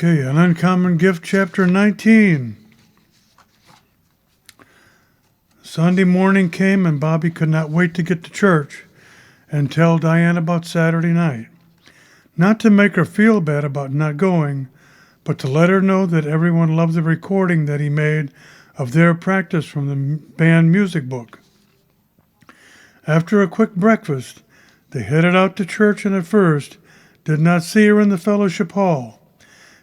Okay, An Uncommon Gift, Chapter 19. Sunday morning came and Bobby could not wait to get to church and tell Diane about Saturday night. Not to make her feel bad about not going, but to let her know that everyone loved the recording that he made of their practice from the band music book. After a quick breakfast, they headed out to church and at first did not see her in the fellowship hall.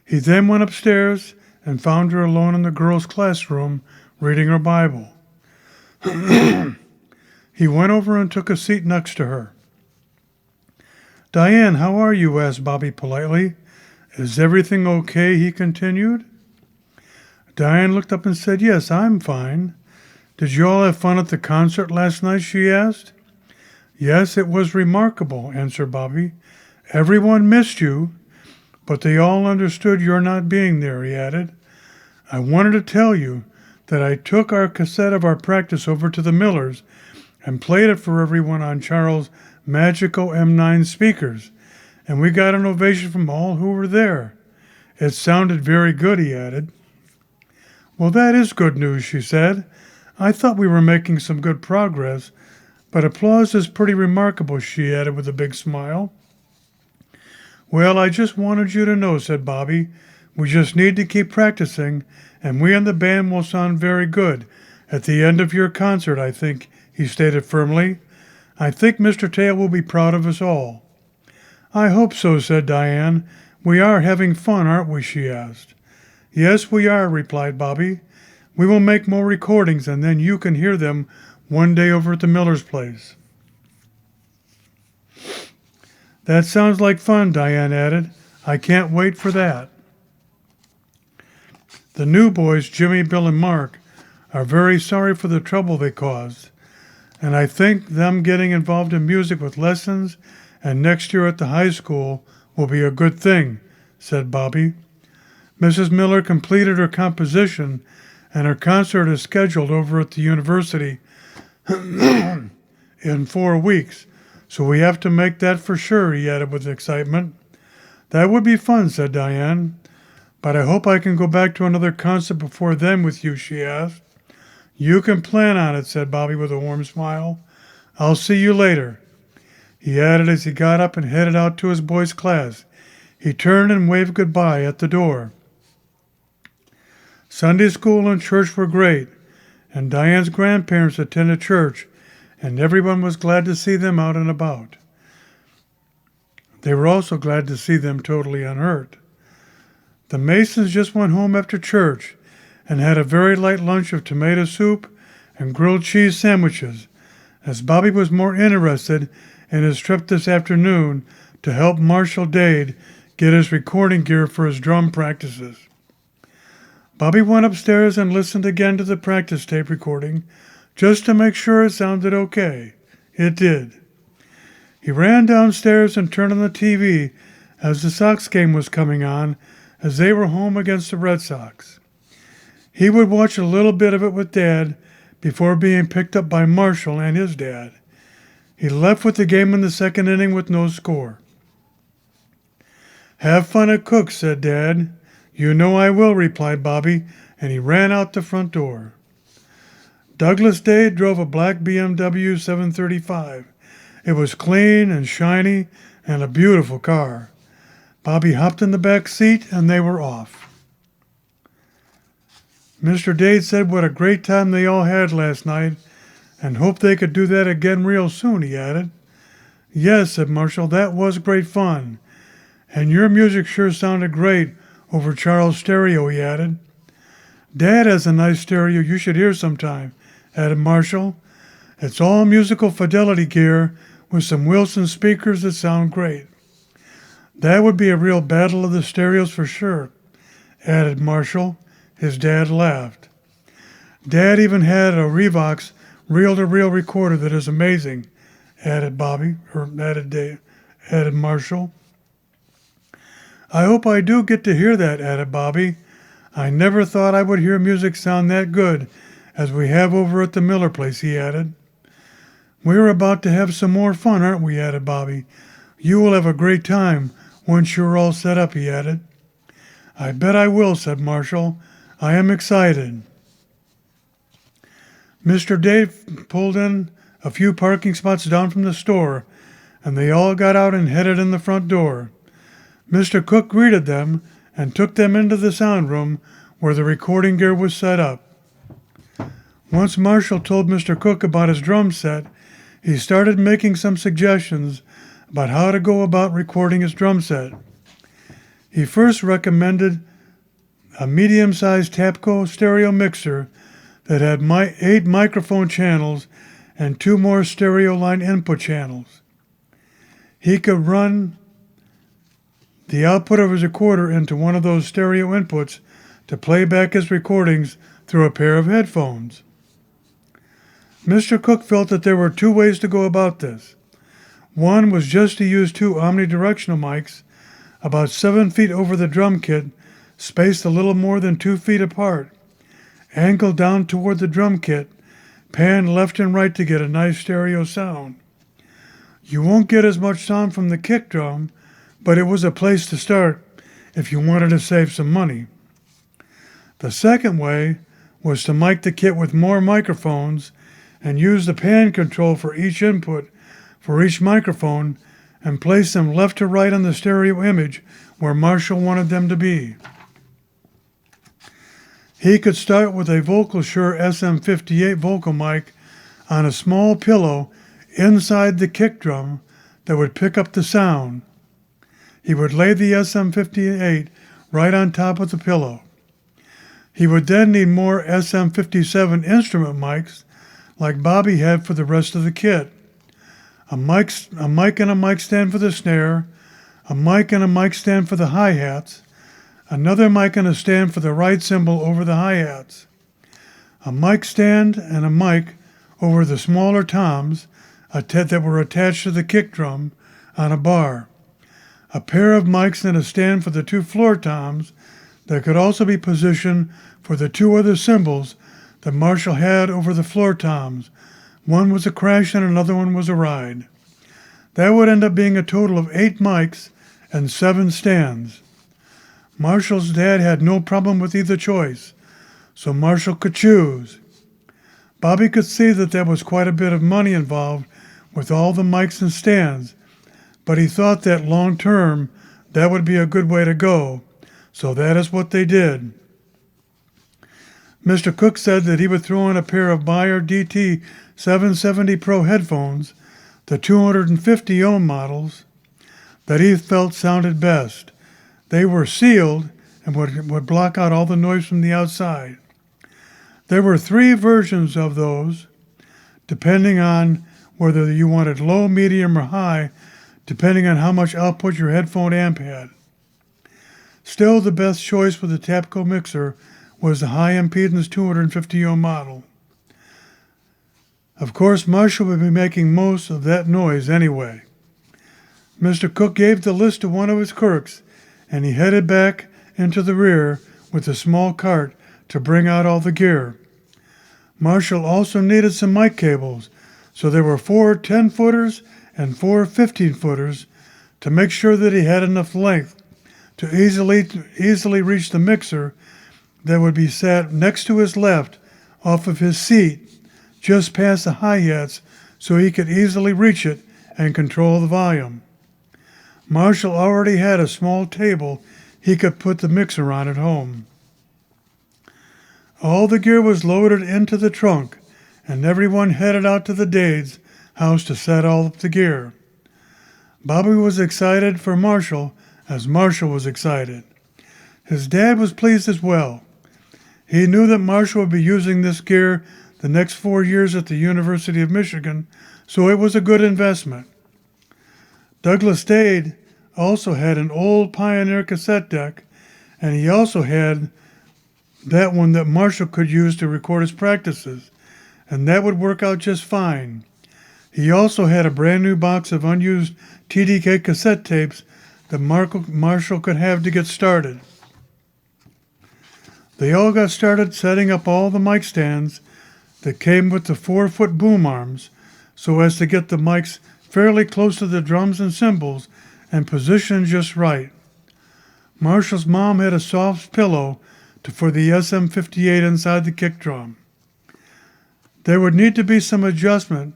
He then went upstairs and found her alone in the girls' classroom reading her Bible. He went over and took a seat next to her. "Diane, how are you?" asked Bobby politely. "Is everything okay?" he continued. Diane looked up and said, "Yes, I'm fine." "Did you all have fun at the concert last night?" she asked. "Yes, it was remarkable," answered Bobby. "Everyone missed you, but they all understood your not being there," he added. "I wanted to tell you that I took our cassette of our practice over to the Millers and played it for everyone on Charles' Magico M9 speakers, and we got an ovation from all who were there. It sounded very good," he added. "Well, that is good news," she said. "I thought we were making some good progress, but applause is pretty remarkable," she added with a big smile. "Well, I just wanted you to know," said Bobby. "We just need to keep practicing, and we and the band will sound very good at the end of your concert, I think," he stated firmly. "I think Mr. Tail will be proud of us all." "I hope so," said Diane. "We are having fun, aren't we?" she asked. "Yes, we are," replied Bobby. "We will make more recordings, and then you can hear them one day over at the Miller's place." "That sounds like fun," Diane added. "I can't wait for that." The new boys, Jimmy, Bill, and Mark, are very sorry for the trouble they caused, and I think them getting involved in music with lessons and next year at the high school will be a good thing, said Bobby. Mrs. Miller completed her composition, and her concert is scheduled over at the university in 4 weeks. "So we have to make that for sure," he added with excitement. "That would be fun," said Diane. "But I hope I can go back to another concert before then with you," she asked. "You can plan on it," said Bobby with a warm smile. "I'll see you later," he added as he got up and headed out to his boys' class. He turned and waved goodbye at the door. Sunday school and church were great, and Diane's grandparents attended church, and everyone was glad to see them out and about. They were also glad to see them totally unhurt. The Masons just went home after church and had a very light lunch of tomato soup and grilled cheese sandwiches, as Bobby was more interested in his trip this afternoon to help Marshall Dade get his recording gear for his drum practices. Bobby went upstairs and listened again to the practice tape recording, just to make sure it sounded okay. It did. He ran downstairs and turned on the TV as the Sox game was coming on, as they were home against the Red Sox. He would watch a little bit of it with Dad before being picked up by Marshall and his dad. He left with the game in the second inning with no score. "Have fun at Cook's," said Dad. "You know I will," replied Bobby, and he ran out the front door. Douglas Dade drove a black BMW 735. It was clean and shiny and a beautiful car. Bobby hopped in the back seat and they were off. Mr. Dade said what a great time they all had last night and hoped they could do that again real soon, he added. "Yes," said Marshall, "that was great fun. And your music sure sounded great over Charles' stereo," he added. "Dad has a nice stereo you should hear sometime," added Marshall. "It's all musical fidelity gear with some Wilson speakers that sound great." "That would be a real battle of the stereos for sure," added Marshall. His dad laughed. "Dad even had a Revox reel-to-reel recorder that is amazing," added Marshall. "I hope I do get to hear that," added Bobby. "I never thought I would hear music sound that good as we have over at the Miller place," he added. "We're about to have some more fun, aren't we?" added Bobby. "You will have a great time once you're all set up," he added. "I bet I will," said Marshall. "I am excited." Mr. Dade pulled in a few parking spots down from the store, and they all got out and headed in the front door. Mr. Cook greeted them and took them into the sound room where the recording gear was set up. Once Marshall told Mr. Cook about his drum set, he started making some suggestions about how to go about recording his drum set. He first recommended a medium-sized Tapco stereo mixer that had 8 microphone channels and 2 more stereo line input channels. He could run the output of his recorder into one of those stereo inputs to play back his recordings through a pair of headphones. Mr. Cook felt that there were 2 ways to go about this. One was just to use 2 omnidirectional mics about 7 feet over the drum kit, spaced a little more than 2 feet apart, angled down toward the drum kit, panned left and right to get a nice stereo sound. You won't get as much sound from the kick drum, but it was a place to start if you wanted to save some money. The second way was to mic the kit with more microphones and use the pan control for each input for each microphone and place them left to right on the stereo image where Marshall wanted them to be. He could start with a VocalSure SM58 vocal mic on a small pillow inside the kick drum that would pick up the sound. He would lay the SM58 right on top of the pillow. He would then need more SM57 instrument mics like Bobby had for the rest of the kit. A mic and a mic stand for the snare, a mic and a mic stand for the hi-hats, another mic and a stand for the right cymbal over the hi-hats, a mic stand and a mic over the smaller toms that were attached to the kick drum on a bar, a pair of mics and a stand for the 2 floor toms that could also be positioned for the 2 other cymbals that Marshall had over the floor toms. One was a crash and another one was a ride. That would end up being a total of 8 mics and 7 stands. Marshall's dad had no problem with either choice, so Marshall could choose. Bobby could see that there was quite a bit of money involved with all the mics and stands, but he thought that long term that would be a good way to go, so that is what they did. Mr. Cook said that he would throw in a pair of Beyer DT 770 Pro headphones, the 250 ohm models, that he felt sounded best. They were sealed and would block out all the noise from the outside. There were 3 versions of those, depending on whether you wanted low, medium, or high, depending on how much output your headphone amp had. Still, the best choice with the Tapco mixer was the high impedance 250 ohm model. Of course, Marshall would be making most of that noise anyway. Mr. Cook gave the list to one of his clerks, and he headed back into the rear with a small cart to bring out all the gear. Marshall also needed some mic cables, so there were 4 10-footers and 4 15-footers to make sure that he had enough length to easily reach the mixer that would be sat next to his left off of his seat, just past the hi-hats, so he could easily reach it and control the volume. Marshall already had a small table he could put the mixer on at home. All the gear was loaded into the trunk, and everyone headed out to the Dade's house to set all up the gear. Bobby was excited for Marshall as Marshall was excited. His dad was pleased as well. He knew that Marshall would be using this gear the next 4 years at the University of Michigan, so it was a good investment. Douglas Dade also had an old Pioneer cassette deck, and he also had that one that Marshall could use to record his practices, and that would work out just fine. He also had a brand new box of unused TDK cassette tapes that Marshall could have to get started. They all got started setting up all the mic stands that came with the 4-foot boom arms so as to get the mics fairly close to the drums and cymbals and positioned just right. Marshall's mom had a soft pillow for the SM-58 inside the kick drum. There would need to be some adjustment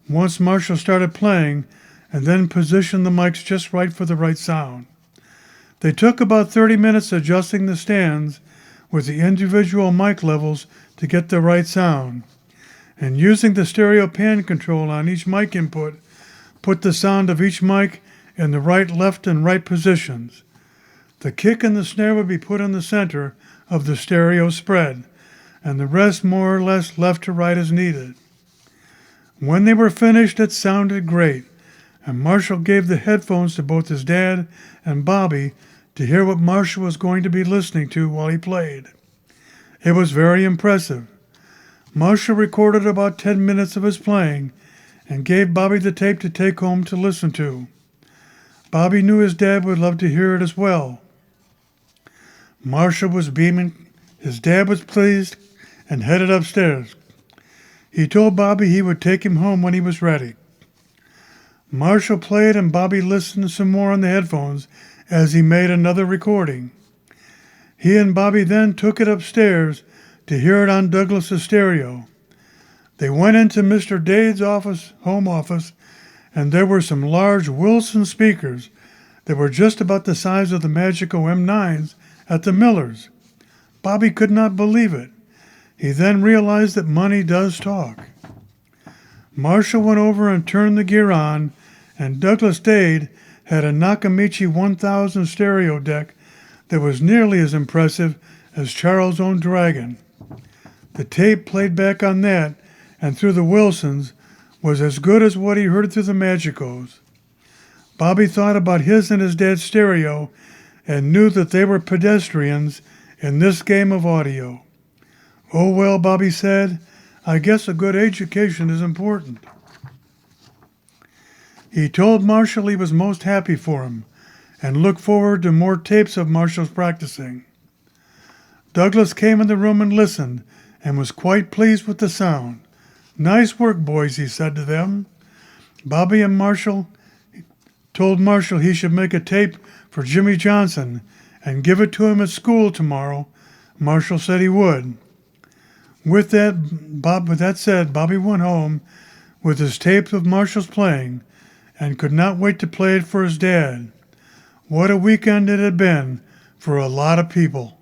once Marshall started playing, and then position the mics just right for the right sound. They took about 30 minutes adjusting the stands with the individual mic levels to get the right sound, and using the stereo pan control on each mic input, put the sound of each mic in the right, left, and right positions. The kick and the snare would be put in the center of the stereo spread, and the rest more or less left to right as needed. When they were finished, it sounded great, and Marshall gave the headphones to both his dad and Bobby to hear what Marshall was going to be listening to while he played. It was very impressive. Marshall recorded about 10 minutes of his playing and gave Bobby the tape to take home to listen to. Bobby knew his dad would love to hear it as well. Marshall was beaming, his dad was pleased, and headed upstairs. He told Bobby he would take him home when he was ready. Marshall played and Bobby listened some more on the headphones as he made another recording. He and Bobby then took it upstairs to hear it on Douglas's stereo. They went into Mr. Dade's home office, and there were some large Wilson speakers that were just about the size of the Magico M9s at the Millers. Bobby could not believe it. He then realized that money does talk. Marshall went over and turned the gear on, and Douglas Dade had a Nakamichi 1000 stereo deck that was nearly as impressive as Charles' own Dragon. The tape played back on that and through the Wilsons was as good as what he heard through the Magicos. Bobby thought about his and his dad's stereo and knew that they were pedestrians in this game of audio. "Oh well," Bobby said, "I guess a good education is important." He told Marshall he was most happy for him and looked forward to more tapes of Marshall's practicing. Douglas came in the room and listened and was quite pleased with the sound. "Nice work, boys," he said to them. Bobby and Marshall told Marshall he should make a tape for Jimmy Johnson and give it to him at school tomorrow. Marshall said he would. With that said, Bobby went home with his tape of Marshall's playing and could not wait to play it for his dad. What a weekend it had been for a lot of people.